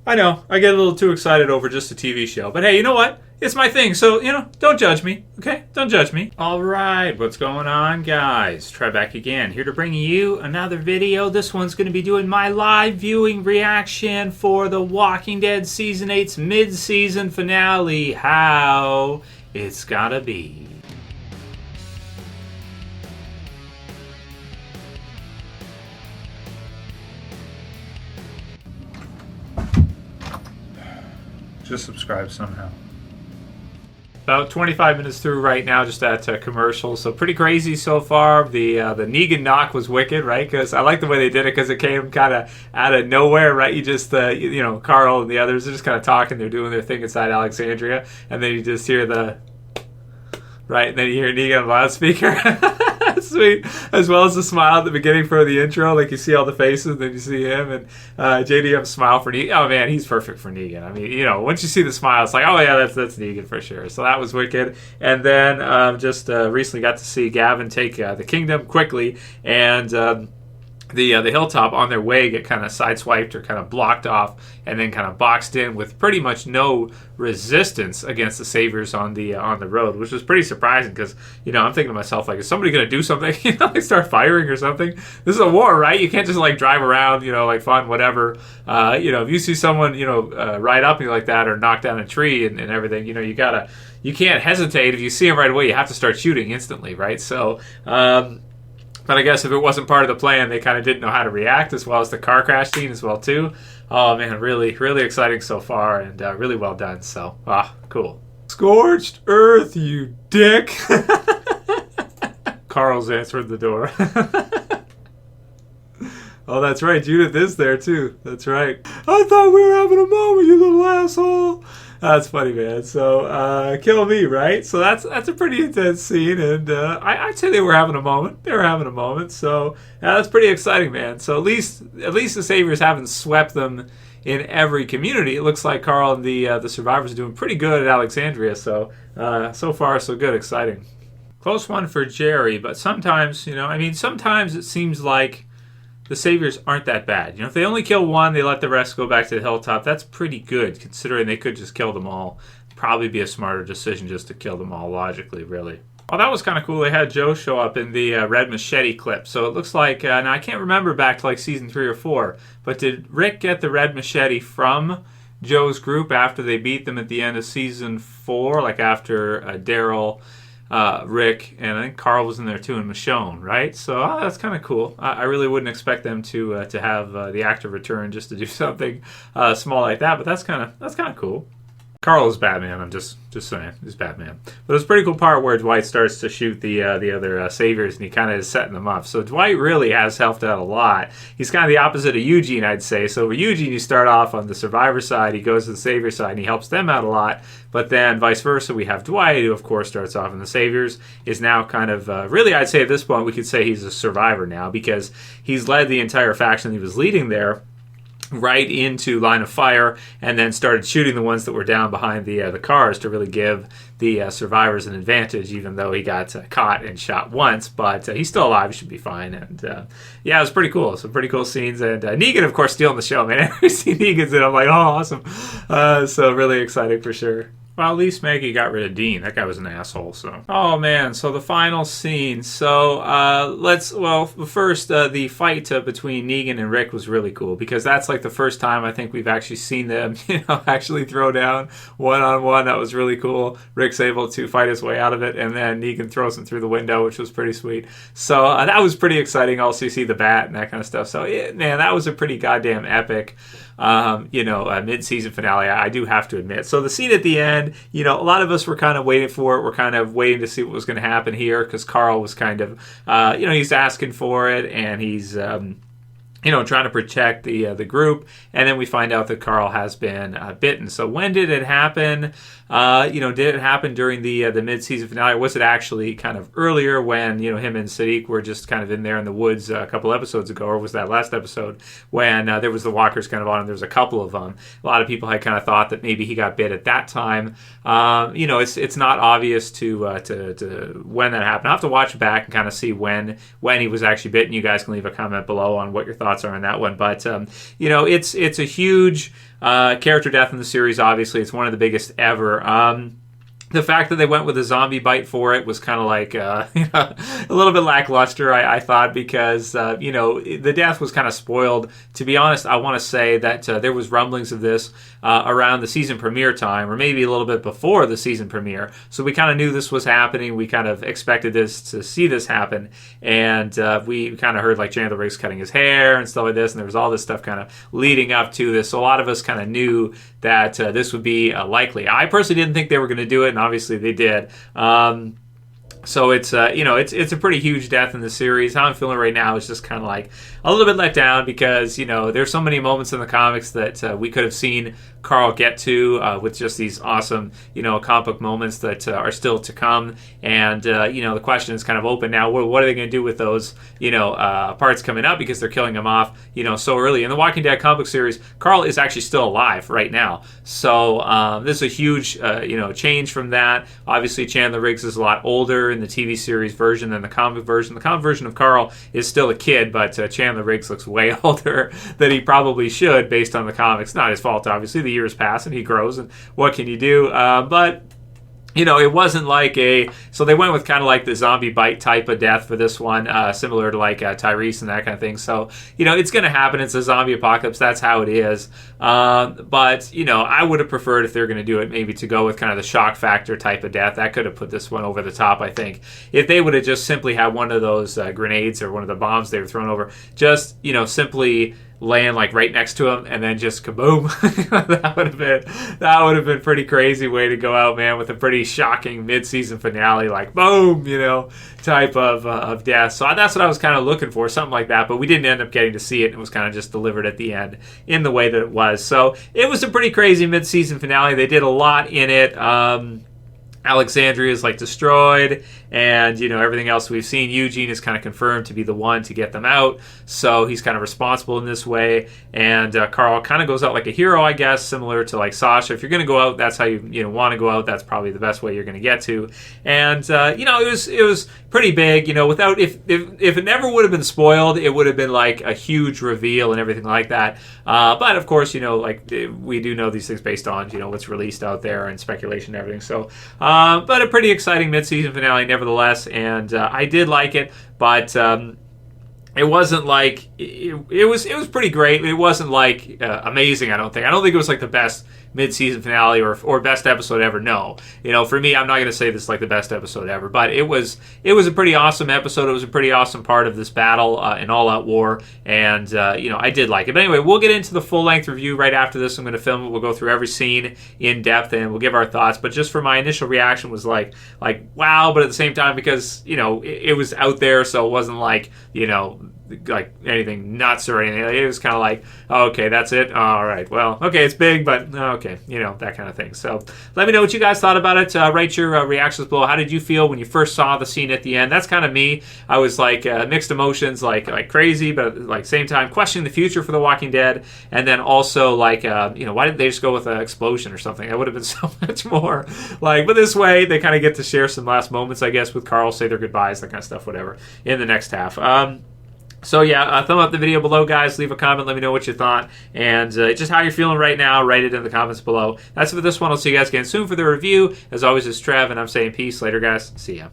I know, I get a little too excited over just a TV show. But hey, you know what? It's my thing, so, don't judge me, okay? Don't judge me. Alright, what's going on, guys? Trev back again, here to bring you another video. This one's going to be doing my live viewing reaction for The Walking Dead Season 8's mid-season finale. How it's gotta be. Just subscribe somehow. About 25 minutes through right now, just that commercial. So pretty crazy so far. The Negan knock was wicked, right? Because I like the way they did it because it came kind of out of nowhere, right? You just, Carl and the others are just kind of talking. They're doing their thing inside Alexandria. And then you just hear right? And then you hear Negan on the loudspeaker. Sweet. As well as the smile at the beginning for the intro. Like you see all the faces, and then you see him. And JDM smile for Negan. Oh, man, he's perfect for Negan. I mean, once you see the smile, it's like, oh, yeah, that's Negan for sure. So that was wicked. And then just recently got to see Gavin take the kingdom quickly. And the hilltop on their way get kind of sideswiped or kind of blocked off and then kind of boxed in with pretty much no resistance against the Saviors on the road, which was pretty surprising because, I'm thinking to myself, like, is somebody going to do something? Like start firing or something? This is a war, right? You can't just like drive around, like fun, whatever. If you see someone, ride up you like that or knock down a tree and everything, you can't hesitate. If you see them right away, you have to start shooting instantly, right? So, but I guess if it wasn't part of the plan, they kind of didn't know how to react, as well as the car crash scene as well, too. Oh, man, really, really exciting so far, and really well done. So, cool. Scorched earth, you dick! Carl's answered the door. Oh, that's right. Judith is there, too. That's right. I thought we were having a moment, you little asshole. That's funny, man. So, kill me, right? So that's a pretty intense scene, and I'd say they were having a moment. They were having a moment. So that's pretty exciting, man. So at least the Saviors haven't swept them in every community. It looks like Carl and the survivors are doing pretty good at Alexandria. So so far so good, exciting. Close one for Jerry, but sometimes sometimes it seems like the Saviors aren't that bad. If they only kill one, they let the rest go back to the hilltop. That's pretty good, considering they could just kill them all. Probably be a smarter decision just to kill them all, logically, really. Oh, that was kind of cool. They had Joe show up in the red machete clip. So it looks like, now I can't remember back to like season 3 or 4, but did Rick get the red machete from Joe's group after they beat them at the end of season 4? Like after Daryl, Rick, and I think Carl was in there too, and Michonne, right? So that's kind of cool. I really wouldn't expect them to have the actor return just to do something small like that, but that's kind of cool. Carl is Batman. I'm just saying, he's Batman. But it's a pretty cool part where Dwight starts to shoot the other Saviors, and he kind of is setting them up. So Dwight really has helped out a lot. He's kind of the opposite of Eugene, I'd say. So with Eugene, you start off on the Survivor side, he goes to the Savior side, and he helps them out a lot. But then vice versa, we have Dwight, who of course starts off in the Saviors, is now kind of, really I'd say at this point we could say he's a survivor now, because he's led the entire faction he was leading there right into line of fire, and then started shooting the ones that were down behind the cars to really give the survivors an advantage, even though he got caught and shot once. But he's still alive, he should be fine. And yeah, it was pretty cool. Some pretty cool scenes. And Negan, of course, stealing the show, man. Every see Negan's in, I'm like, oh, awesome. So really exciting for sure. Well, at least Maggie got rid of Dean. That guy was an asshole, so. Oh, man, so the final scene. So, first, the fight between Negan and Rick was really cool, because that's like the first time I think we've actually seen them, actually throw down one-on-one. That was really cool. Rick's able to fight his way out of it, and then Negan throws him through the window, which was pretty sweet. So, that was pretty exciting. Also, you see the bat and that kind of stuff. So, man, that was a pretty goddamn epic mid-season finale, I do have to admit. So the scene at the end, a lot of us were kind of waiting for it. We're kind of waiting to see what was going to happen here, because Carl was kind of, he's asking for it, and he's, trying to protect the group. And then we find out that Carl has been bitten. So when did it happen? Did it happen during the mid-season finale, or was it actually kind of earlier when, him and Sadiq were just kind of in there in the woods a couple episodes ago, or was that last episode when there was the walkers kind of on him? There was a couple of them. A lot of people had kind of thought that maybe he got bit at that time. It's not obvious to when that happened. I'll have to watch back and kind of see when he was actually bitten. You guys can leave a comment below on what your thoughts thoughts are on that one. But it's a huge character death in the series. Obviously, it's one of the biggest ever. The fact that they went with a zombie bite for it was kind of like a little bit lackluster, I thought, because the death was kind of spoiled. To be honest, I want to say that there was rumblings of this around the season premiere time, or maybe a little bit before the season premiere. So we kind of knew this was happening. We kind of expected to see this happen, and we kind of heard like Chandler Riggs cutting his hair and stuff like this, and there was all this stuff kind of leading up to this. So a lot of us kind of knew that this would be likely. I personally didn't think they were going to do it, and obviously they did. So it's it's a pretty huge death in the series. How I'm feeling right now is just kind of like a little bit let down because there's so many moments in the comics that we could have seen Carl get to with just these awesome comic book moments that are still to come. And the question is kind of open now. What are they going to do with those parts coming up because they're killing him off so early in the Walking Dead comic book series? Carl is actually still alive right now. So this is a huge change from that. Obviously, Chandler Riggs is a lot older in the TV series version than the comic version. The comic version of Carl is still a kid, but Chandler Riggs looks way older than he probably should based on the comics. Not his fault, obviously. The years pass and he grows, and what can you do? But it wasn't like so they went with kind of like the zombie bite type of death for this one, similar to like Tyrese and that kind of thing. So, it's going to happen. It's a zombie apocalypse. That's how it is. But, I would have preferred if they're going to do it maybe to go with kind of the shock factor type of death. That could have put this one over the top, I think. If they would have just simply had one of those grenades or one of the bombs they were throwing over, just, simply laying like right next to him and then just kaboom. that would have been pretty crazy way to go out, man, with a pretty shocking mid-season finale, like boom, type of death. So that's what I was kind of looking for, something like that, but we didn't end up getting to see it. It was kind of just delivered at the end in the way that it was. So it was a pretty crazy mid-season finale. They did a lot in it. Alexandria is like destroyed, and everything else we've seen. Eugene is kind of confirmed to be the one to get them out, so he's kind of responsible in this way. And Carl kind of goes out like a hero, I guess, similar to like Sasha. If you're going to go out, that's how you want to go out. That's probably the best way you're going to get to. And it was pretty big. Without if it never would have been spoiled, it would have been like a huge reveal and everything like that. But of course, like we do know these things based on what's released out there and speculation and everything. So. But a pretty exciting mid-season finale, nevertheless, and I did like it. But it wasn't like it was pretty great. It wasn't like amazing. I don't think it was like the best mid-season finale or best episode ever. No, for me, I'm not going to say this is like the best episode ever, but it was a pretty awesome episode. It was a pretty awesome part of this battle in All Out War, and I did like it. But anyway, we'll get into the full-length review right after this. I'm going to film it. We'll go through every scene in depth and we'll give our thoughts. But just for my initial reaction was like wow, but at the same time because it was out there, so it wasn't like like anything nuts or anything. It was kind of like, oh, okay, that's it. All right, well, okay, it's big, but okay, that kind of thing. So let me know what you guys thought about it. Write your reactions below. How did you feel when you first saw the scene at the end? That's kind of me. I was like mixed emotions, like crazy, but like same time questioning the future for The Walking Dead, and then also like why didn't they just go with an explosion or something? That would have been so much more like. But this way, they kind of get to share some last moments, I guess, with Carl, say their goodbyes, that kind of stuff, whatever, in the next half. So yeah, thumb up the video below, guys. Leave a comment. Let me know what you thought. And just how you're feeling right now. Write it in the comments below. That's it for this one. I'll see you guys again soon for the review. As always, it's Trev, and I'm saying peace. Later, guys. See ya.